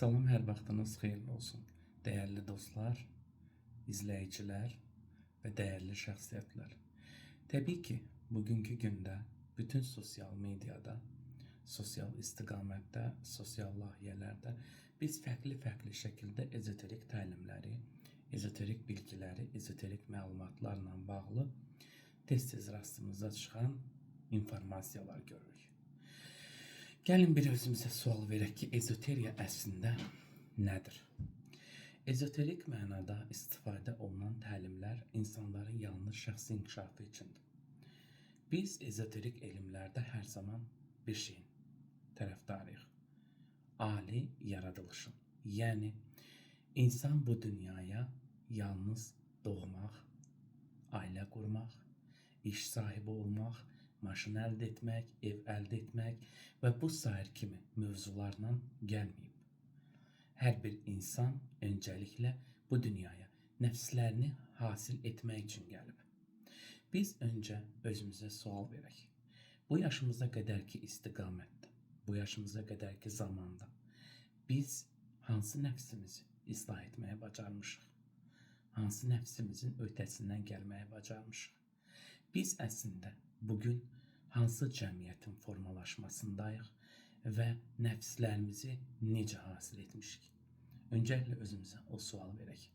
Salam, hər vaxtınız xeyirli olsun. Dəyərli dostlar, izləyicilər və dəyərli şəxsiyyətlər. Təbii ki, bugünkü gündə bütün sosial mediada, sosial istiqamətdə, sosial layihələrdə biz fərqli-fərqli şəkildə ezoterik təlimləri, ezoterik bilgiləri, ezoterik məlumatlarla bağlı tez-tez rastımıza çıxan informasiyalar görürük. Gəlin bir özümüzə sual verək ki, ezoteriya əslində nədir? Ezoterik mənada istifadə olunan təlimlər insanların yalnız şəxsi inkişafı üçündür. Biz ezoterik elmlərdə hər zaman bir şeyin tərəfdarıyıq. Ali yaradılışın. Yəni, insan bu dünyaya yalnız doğmaq, ailə qurmaq, iş sahibi olmaq, maşın əldə etmək, ev əldə etmək və bu sair kimi mövzularla gəlməyib. Hər bir insan öncəliklə bu dünyaya nəfslərini hasil etmək üçün gəlib. Biz öncə özümüzə sual verək. Bu yaşımıza qədərki istiqamətdə, bu yaşımıza qədərki zamanda biz hansı nəfsimizi islah etməyə bacarmışıq? Hansı nəfsimizin ötəsindən gəlməyə bacarmışıq? Biz əslində bugün hansı cəmiyyətin formalaşmasındayıq və nəfslərimizi necə hasil etmişik? Öncəliklə özümüzə o sual verək.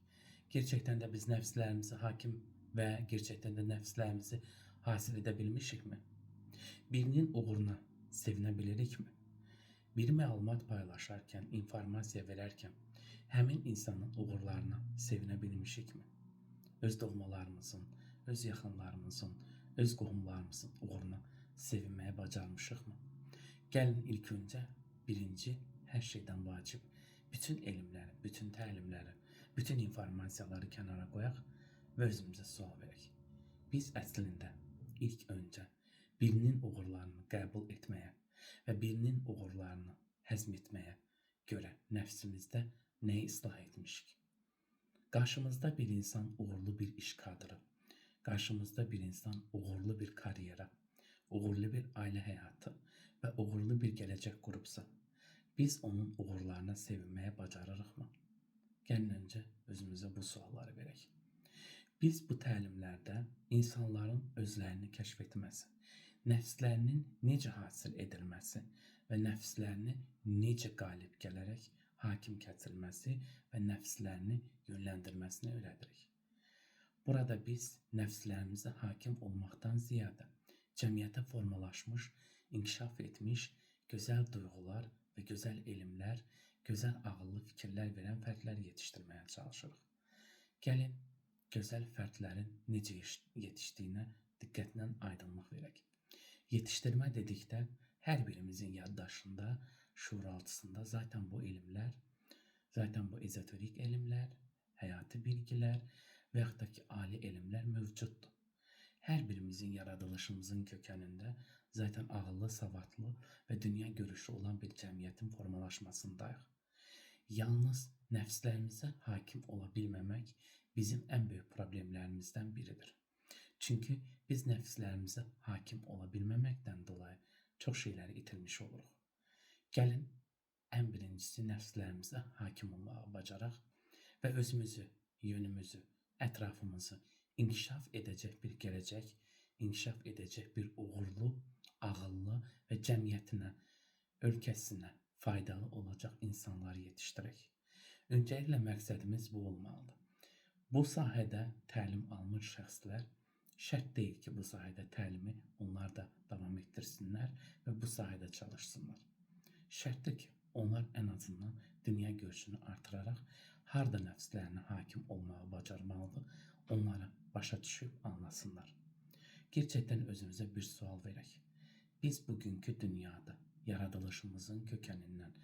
Gerçəkdən də biz nəfslərimizi hakim və gerçəkdən də nəfslərimizi hasil edə bilmişikmi? Birinin uğruna sevinə bilirikmi? Bir məlumat paylaşarkən, informasiya verərkən həmin insanın uğurlarına sevinə bilmişikmi? Öz doğmalarımızın, öz yaxınlarımızın, öz qohumlarımızın uğruna sevinməyə bacarmışıqmı? Gəlin ilk öncə birinci hər şeydən vacib bütün elmləri, bütün təlimləri, bütün informasiyaları kənara qoyaq və özümüzə sual verək. Biz əslində ilk öncə birinin uğurlarını qəbul etməyə və birinin uğurlarını həzm etməyə görə nəfsimizdə nəyi islah etmişik? Qarşımızda bir insan uğurlu bir iş kadrı, qarşımızda bir insan uğurlu bir karyera, uğurlu bir ailə həyatı və uğurlu bir gələcək qurubsa, biz onun uğurlarına sevinməyə bacarırıqmı? Gəlin öncə özümüzə bu sualları verək. Biz bu təlimlərdə insanların özlərini kəşf etməsi, nəfslərinin necə hasil edilməsi və nəfslərini necə qalib gələrək hakim kəsilməsi və nəfslərini yönləndirməsini öyrədirik. Burada biz nəfslərimizə hakim olmaqdan ziyadə cəmiyyətə formalaşmış, inkişaf etmiş, gözəl duyğular və gözəl elmlər, gözəl ağıllı fikirlər verən fərdlər yetişdirməyə çalışırıq. Gəlin, gözəl fərdlərin necə yetişdiyinə diqqətlə aydınlıq verək. Yetişdirmə dedikdə hər birimizin yaddaşında, şuuraltısında zaten bu elmlər, zaten bu ezoterik elmlər, həyati bilgilər və yaxud da ki, ali elmlər mövcuddur. Hər birimizin yaradılışımızın kökənində zaten ağıllı, savadlı və dünya görüşü olan bir cəmiyyətin formalaşmasındayıq. Yalnız nəfslərimizə hakim ola bilməmək bizim ən böyük problemlərimizdən biridir. Çünki biz nəfslərimizə hakim ola bilməməkdən dolayı çox şeyləri itirmiş oluruq. Gəlin, ən birincisi nəfslərimizə hakim olmağı bacaraq və özümüzü, yönümüzü, ətrafımızı inkişaf edəcək bir gələcək, inkişaf edəcək bir uğurlu, ağıllı və cəmiyyətinə, ölkəsinə faydalı olacaq insanlar yetişdirək. Öncəliklə məqsədimiz bu olmalıdır. Bu sahədə təlim almış şəxslər şərt deyil ki, bu sahədə təlimi onlar da davam etdirsinlər və bu sahədə çalışsınlar. Şərtdir ki, onlar ən azından dünya görüşünü artıraraq harda nəfslərinə hakim olmağı bacarmalıdır, onları başa düşüb anlasınlar. Gerçəkdən özümüzə bir sual verək. Biz bugünkü dünyada yaradılışımızın kökənindən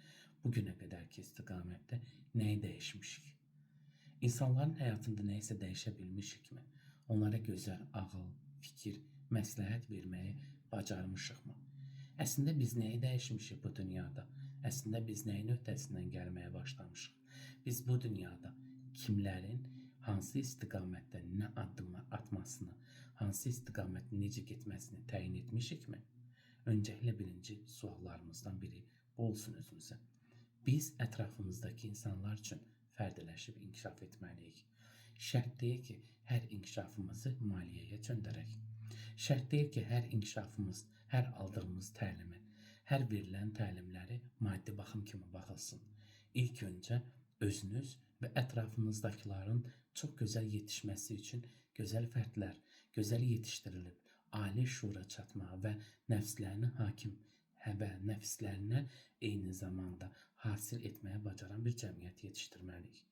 bugünə qədərki istiqamətdə nəyi dəyişmişik? İnsanların həyatında nəyisə dəyişə bilmişikmi? Onlara gözəl ağıl, fikir, məsləhət verməyi bacarmışıqmı? Əslində biz nəyi dəyişmişik bu dünyada? Əslində biz nəyin öhdəsindən gəlməyə başlamışıq? Biz bu dünyada kimlərin hansı istiqamətdə nə addımlar atmasını, hansı istiqamətdə necə getməsini təyin etmişikmi? Öncəliklə birinci suallarımızdan biri bu olsun özümüzə. Biz ətrafımızdakı insanlar üçün fərdiləşib inkişaf etməliyik. Şərt deyil ki, hər inkişafımızı maliyyəyə göndərək. Şərt deyil ki, hər inkişafımız, hər aldığımız təlimi, hər verilən təlimləri maddi baxım kimi baxılsın. İlk öncə özünüz və ətrafınızdakilərin çox gözəl yetişməsi üçün gözəl fərdlər, gözəl yetişdirilib, ali şuura çatmağa və nəfslərini hakim və nəfslərinə eyni zamanda hasil etməyə bacaran bir cəmiyyət yetişdirməliyik.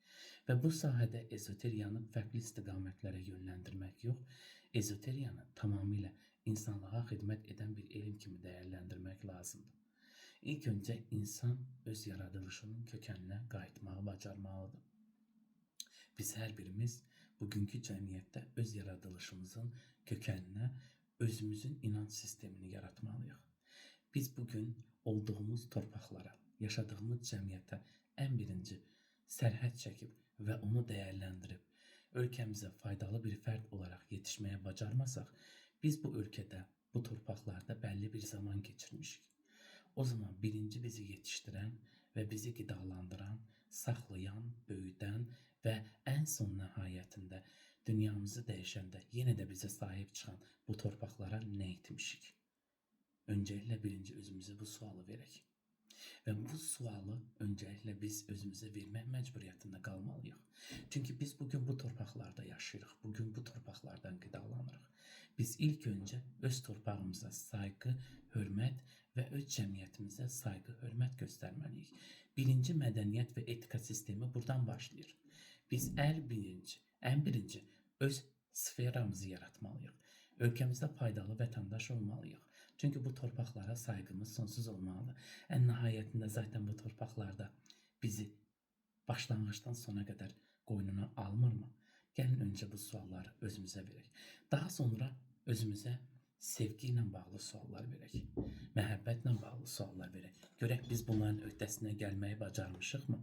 Və bu sahədə ezoteriyanı fərqli istiqamətlərə yönləndirmək yox, ezoteriyanı tamamilə insanlığa xidmət edən bir elm kimi dəyərləndirmək lazımdır. İlk öncə insan öz yaradılışının kökəninə qayıtmağı bacarmalıdır. Biz hər birimiz bugünkü cəmiyyətdə öz yaradılışımızın kökəninə özümüzün inanç sistemini yaratmalıyıq. Biz bugün olduğumuz torpaqlara, yaşadığımız cəmiyyətə ən birinci sərhəd çəkib və onu dəyərləndirib, ölkəmizə faydalı bir fərd olaraq yetişməyə bacarmasaq, biz bu ölkədə, bu torpaqlarda bəlli bir zaman keçirmişik. O zaman birinci bizi yetişdirən və bizi qidalandıran, saxlayan, böyüdən və ən son nəhayətində dünyamızı dəyişəndə yenə də bizə sahib çıxan bu torpaqlara nə etmişik? Öncəliklə birinci özümüzə bu sualı verək. Və bu sualı öncəliklə biz özümüzə vermək məcburiyyətində qalmalıyıq. Çünki biz bugün bu torpaqlarda yaşayırıq, bugün bu torpaqlardan qidalanırıq. Biz ilk öncə öz torpağımıza sayğı, hörmət və öz cəmiyyətimizə sayğı, hörmət göstərməliyik. Birinci mədəniyyət və etika sistemi buradan başlayır. Biz ən birinci öz sferamızı yaratmalıyıq. Ölkəmizdə faydalı vətəndaş olmalıyıq. Çünki bu torpaqlara sayğımız sonsuz olmalıdır. Ən nəhayətində zaten bu torpaqlarda bizi başlanğıçdan sona qədər qoynuna almırmı? Gəlin öncə bu sualları özümüzə verək. Daha sonra özümüzə sevgi ilə bağlı suallar verək. Məhəbbətlə bağlı suallar verək. Görək biz bunların öhdəsinə gəlməyi bacarmışıqmı?